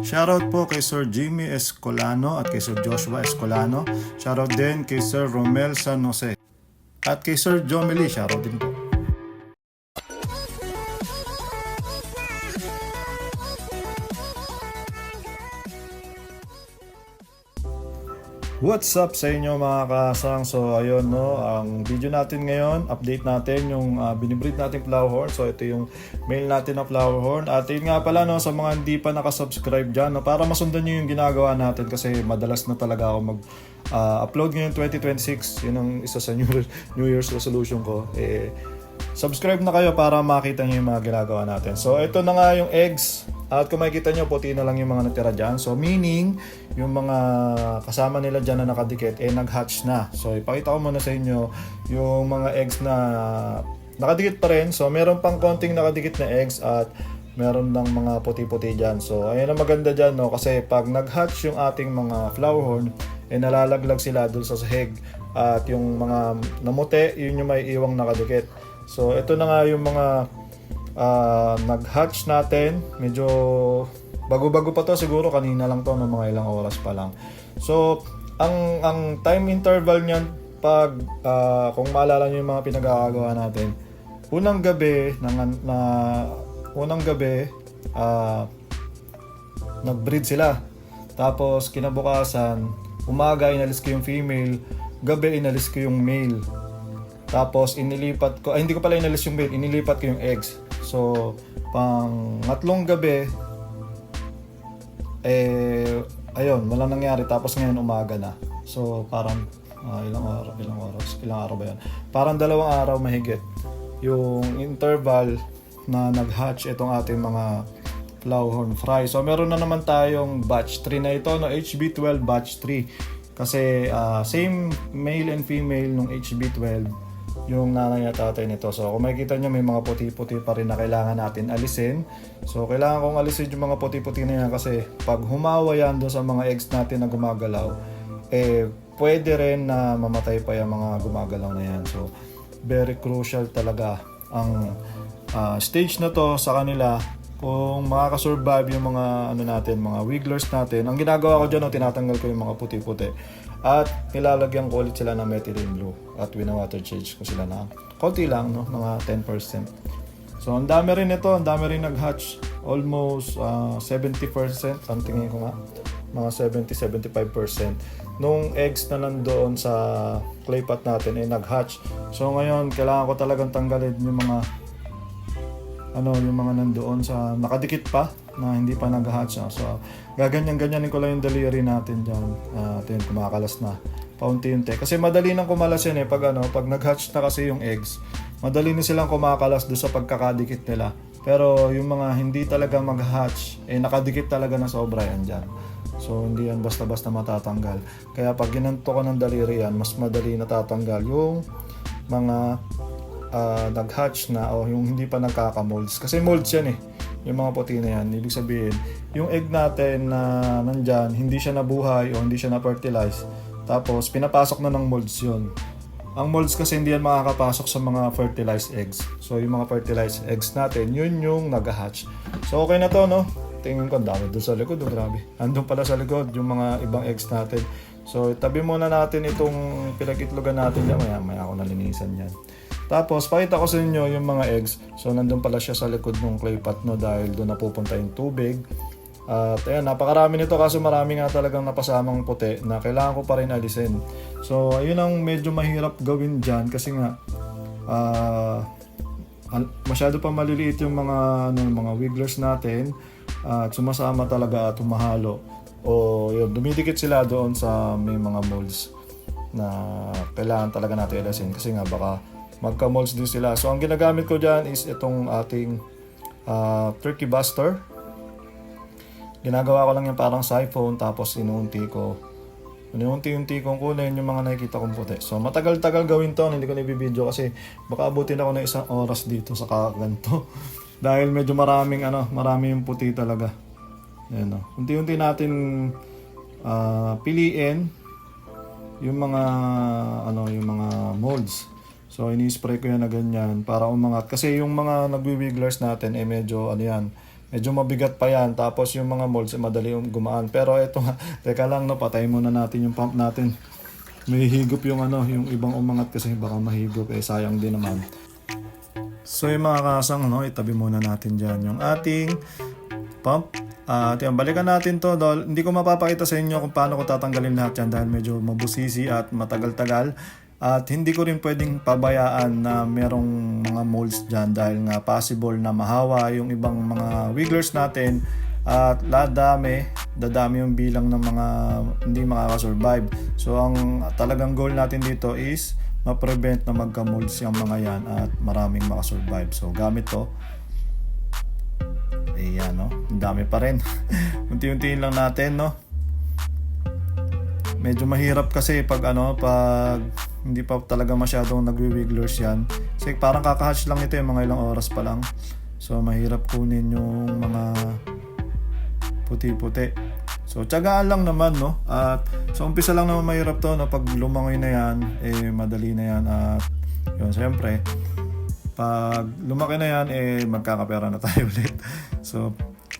Shoutout po kay Sir Jimmy Escolano at kay Sir Joshua Escolano. Shoutout din kay Sir Romel San Jose. At kay Sir Jomeli, shoutout din po. What's up sa inyo mga kasang? So ayun no, ang video natin ngayon, update natin yung binibreed natin flower horn. So ito yung male natin na flower horn. At yun nga pala no, sa mga hindi pa nakasubscribe dyan, no, para masundan nyo yung ginagawa natin kasi madalas na talaga ako mag-upload ngayon 2026. Yun ang isa sa New Year's resolution ko. Subscribe na kayo para makita nyo yung mga ginagawa natin. So ito na nga yung eggs. At kung makikita nyo, puti na lang yung mga natira dyan. So meaning, yung mga kasama nila dyan na nakadikit, nag-hatch na. So ipakita ko muna sa inyo yung mga eggs na nakadikit pa rin. So meron pang konting nakadikit na eggs at meron lang mga puti-puti dyan. So ayun ang maganda dyan, no? Kasi pag nag-hatch yung ating mga flower horn, nalalaglag sila dun sa sahig. At yung mga namuti, yun yung may iwang nakadikit. So ito na nga yung mga nag-hatch natin. Medyo bago-bago pa to, siguro kanina lang to, no, mga ilang oras pa lang. So ang time interval niyan pag kung maalala niyo yung mga pinagkakagawa natin, unang gabi nag-breed sila. Tapos kinabukasan, umaga inalis ko yung female, gabi inalis ko yung male. Tapos inilipat ko, hindi ko pala inalis yung male, inilipat ko yung eggs. So, pang tatlong gabi, ayun, walang nangyari. Tapos ngayon umaga na. So, parang ilang araw ba yan? Parang 2 araw mahigit yung interval na nag-hatch itong ating mga flower horn fry. So, meron na naman tayong batch 3 na ito, no? HB12 batch 3. Kasi same male and female nung HB12 yung nanay at tatay nito. So kung makikita nyo, may mga puti-puti pa rin na kailangan natin alisin. So kailangan kong alisin yung mga puti-puti na yan kasi pag humawa yan doon sa mga eggs natin na gumagalaw, pwede rin na mamatay pa yung mga gumagalaw na yan. So very crucial talaga ang stage na to sa kanila. Kung makakasurvive yung mga mga wigglers natin, ang ginagawa ko dyan, tinatanggal ko yung mga puti-puti at nilalagyan ko ulit sila ng methylene blue at wina-water change ko sila na konti lang, no, mga 10%. So ang dami rin ito, ang dami rin nag-hatch, almost 70%, ang tingin ko nga, mga 70-75% nung eggs na nandoon sa clay pot natin nag-hatch. So ngayon, kailangan ko talagang tanggalin yung mga yung mga nandoon sa nakadikit pa na hindi pa nag-hatch. So gaganyan-ganyanin ko lang yung daliri natin dyan. Yun, kumakalas na paunti-unti kasi madali nang kumalas yan pag nag-hatch na kasi yung eggs, madali na silang kumakalas doon sa pagkakadikit nila. Pero yung mga hindi talaga mag-hatch, nakadikit talaga na sobra yan dyan. So hindi yan basta-basta matatanggal. Kaya pag ginanto ko ng daliri yan, mas madali natatanggal yung mga nag-hatch na o yung hindi pa nagkaka-molds. Kasi molds yan yung mga puti na yan. Ibig sabihin, yung egg natin na nandyan, hindi siya nabuhay o hindi siya na-fertilize. Tapos pinapasok na ng molds yun. Ang molds kasi hindi yan makakapasok sa mga fertilized eggs. So yung mga fertilized eggs natin, yun yung nag-hatch. So okay na to, no? Tingin ko, ang dami doon sa likod. Grabe. Andun pala sa likod yung mga ibang eggs natin. So itabi muna natin itong pinag-itlogan natin yan. Maya ako nalinisan yan. Tapos, pakita ko sa inyo yung mga eggs. So, nandun pala siya sa likod ng clay pot, no, dahil doon napupunta yung tubig. At ayan, napakarami nito kasi marami nga talagang napasamang puti na kailangan ko pa rin alisin. So, ayun ang medyo mahirap gawin dyan kasi nga masyado pa maliliit yung mga wigglers natin at sumasama talaga at humahalo. O yun, dumidikit sila doon sa may mga molds na kailangan talaga natin alisin kasi nga baka magka-molds din sila. So, ang ginagamit ko dyan is itong ating turkey buster. Ginagawa ko lang yung parang siphon, tapos inuunti kong kunin yung mga nakikita kong puti. So, matagal-tagal gawin to, hindi ko na-video kasi baka abutin ako ng 1 oras dito sa kaganto. Dahil medyo marami yung puti talaga. Ayan, no. Unti-unti natin piliin yung mga molds. So, ini-spray ko yan na ganyan para umangat. Kasi yung mga nagwi-wigglers natin, medyo medyo mabigat pa yan. Tapos yung mga molds madali yung gumaan. Pero ito nga, teka lang no, patayin muna natin yung pump natin. May higop yung yung ibang umangat kasi baka mahigop sayang din naman. So yung mga kasang itabi muna natin dyan yung ating pump. At yan, balikan natin to. Hindi ko mapapakita sa inyo kung paano ko tatanggalin lahat yan dahil medyo mabusisi at matagal-tagal. At hindi ko rin pwedeng pabayaan na merong mga molds dyan dahil nga possible na mahawa yung ibang mga wigglers natin at dadami yung bilang ng mga hindi makakasurvive. So ang talagang goal natin dito is ma-prevent na magka-molds yung mga yan at maraming makasurvive. So gamit to. Ayan ang dami pa rin. Unti-untiin lang natin Medyo mahirap kasi pag hindi pa talaga masyadong nagwi-wigglers yan. Kasi parang kakahatch lang ito yung mga ilang oras pa lang. So mahirap kunin yung mga puti-puti. So tiyagaan lang naman At so umpisa lang naman mahirap to pag lumangoy na yan, madali na yan. At yun, siyempre pag lumaki na yan, magkakapera na tayo ulit. So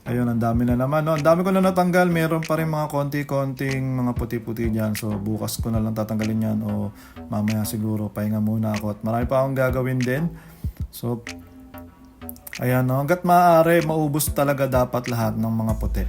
ayun, ang dami na naman Ang dami ko na natanggal. Meron pa rin mga konti-konting mga puti-puti dyan. So bukas ko na lang tatanggalin yan o mamaya siguro pahinga muna ako. At marami pa akong gagawin din. So ayan hanggat maaari maubos talaga dapat lahat ng mga puti.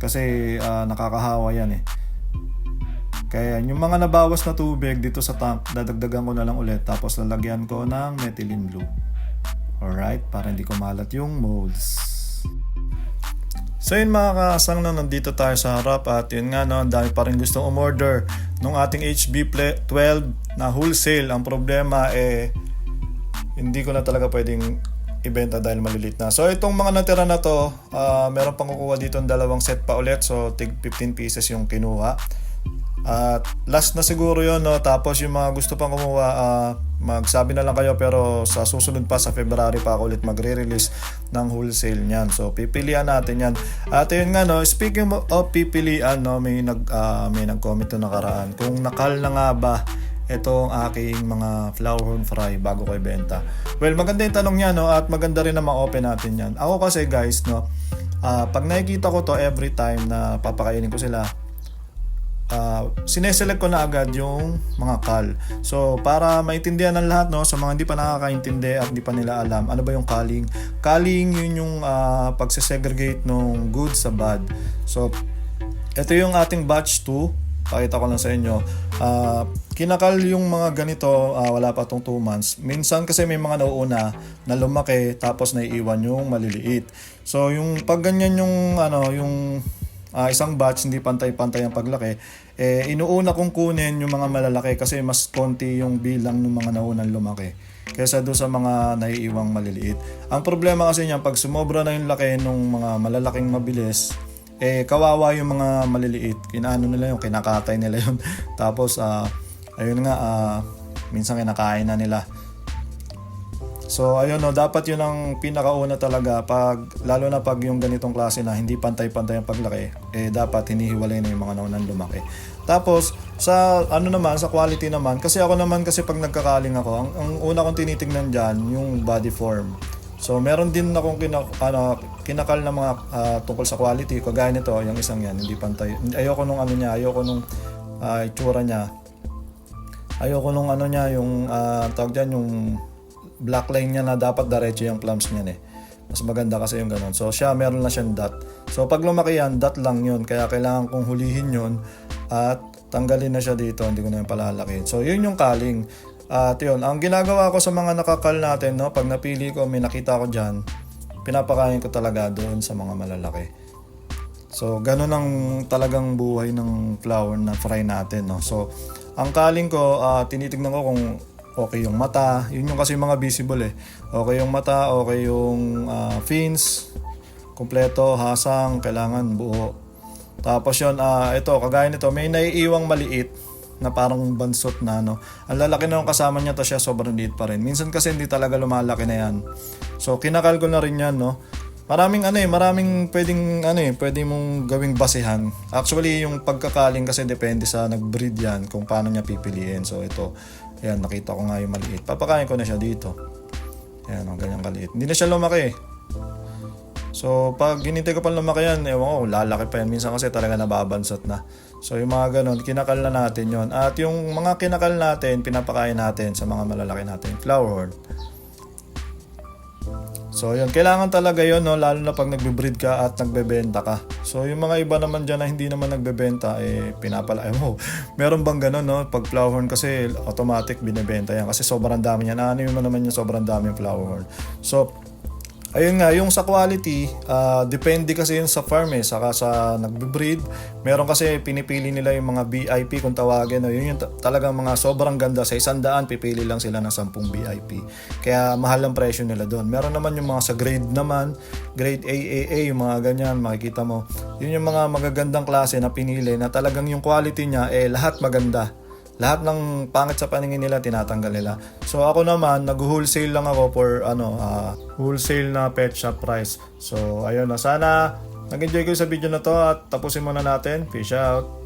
Kasi nakakahawa yan Kaya yung mga nabawas na tubig dito sa tank, dadagdagan ko na lang ulit. Tapos lalagyan ko ng methylene blue. Alright, para hindi kumalat yung molds. So yun mga kasang nandito tayo sa harap at yun nga ang dami pa rin gustong umorder nung ating HB12 na wholesale. Ang problema hindi ko na talaga pwedeng ibenta dahil malilit na. So itong mga natira na to, meron pang kukuha dito ng dalawang set pa ulit. So tig 15 pieces yung kinuha. At last na siguro yun Tapos yung mga gusto pang kumuha, magsabi na lang kayo, pero sa susunod pa sa February pa ako ulit magre-release ng wholesale niyan. So pipilian natin yan. At yun nga speaking of pipilian may nag-comment to nakaraan kung nakal na nga ba itong aking mga flower horn fry bago ko ibenta. Well, maganda yung tanong niya at maganda rin na ma-open natin yan. Ako kasi guys pag nakikita ko to every time na papakainin ko sila, sineselect ko na agad yung mga kal. So para maintindihan ng lahat sa mga hindi pa nakakaintindi at hindi pa nila alam ano ba yung culling. Culling yun yung pagsesegregate ng good sa bad. So ito yung ating batch 2. Pakita ko lang sa inyo. Kinakal yung mga ganito, wala pa tong 2 months. Minsan kasi may mga nauuna na lumaki tapos naiiwan yung maliliit. So yung pag ganyan yung isang batch hindi pantay-pantay ang paglaki, inuuna kong kunin yung mga malalaki kasi mas konti yung bilang ng mga naunang lumaki kaysa doon sa mga naiiwang maliliit. Ang problema kasi niyan, pag sumobra na yung laki ng mga malalaking mabilis, kawawa yung mga maliliit. Nila yung kinakatay nila yun. Tapos ayun nga, minsan kinakain na nila. So ayun dapat yun ang pinakauna talaga lalo na pag yung ganitong klase na hindi pantay-pantay ang paglaki, dapat hinihiwalay na yung mga naunang lumaki. Tapos sa sa quality naman, kasi ako naman pag nagkakaling ako, ang una kong tinitingnan diyan yung body form. So meron din akong kinakal na mga tungkol sa quality, kagaya nito, yung isang yan, hindi pantay. Ayoko nung ayoko nung itsura niya. Ayoko nung yung tawag diyan, yung black line niya na dapat diretso yung clumps niya Mas maganda kasi yung ganun. So siya meron na siyang dot. So pag lumaki yan, dot lang yun. Kaya kailangan kong hulihin yun at tanggalin na siya dito. Hindi ko na yung palalakin. So yun yung culling. At yun, ang ginagawa ko sa mga nakakal natin, pag napili ko, may nakita ko dyan, pinapakain ko talaga doon sa mga malalaki. So ganun ang talagang buhay ng flower na fry natin. So ang culling ko, tinitignan ko kung okay yung mata, yun yung kasi mga visible Okay yung mata, okay yung fins, kompleto, hasang, kailangan buo. Tapos yun, ito, kagaya nito, may naiiwang maliit na parang bansot na Ang lalaki na yung kasama niya, to siya sobrang liit pa rin. Minsan kasi hindi talaga lumalaki na yan. So kinakal ko na rin yan Maraming pwede mong gawing basehan. Actually, yung pagkakaling kasi depende sa nag-breed yan kung paano niya pipiliin. So ito, ayan, nakita ko nga yung maliit. Papakain ko na siya dito. Ayan, ganyang kaliit. Hindi na siya lumaki. So pag hinintay ko pa lumaki yan, ewan ko, lalaki pa yan. Minsan kasi talaga nababansot na. So yung mga ganun, kinakal na natin yon. At yung mga kinakal natin, pinapakain natin sa mga malalaki natin flower horn. So yun, kailangan talaga yun, no? Lalo na pag nagbe-breed ka at nagbebenta ka. So yung mga iba naman dyan na hindi naman nagbebenta, pinapalaki mo. Meron bang ganun, no? Pag flower horn kasi automatic binebenta yan kasi sobrang dami yan. Ano yung naman yung sobrang dami yung flower horn. So ayun nga, yung sa quality, depende kasi yun sa farm saka sa nagbe-breed. Meron kasi pinipili nila yung mga VIP kung tawagin. No? Yun yung talagang mga sobrang ganda. Sa 100, pipili lang sila ng 10 VIP. Kaya mahal ang presyo nila doon. Meron naman yung mga sa grade naman, grade AAA, yung mga ganyan, makikita mo. Yun yung mga magagandang klase na pinili na talagang yung quality niya, lahat maganda. Lahat ng pangit sa paningin nila tinatanggal nila. So ako naman nag-wholesale lang ako for wholesale na pet shop price. So ayun na, sana nag-enjoy kayo sa video na to at tapusin muna natin. Peace out.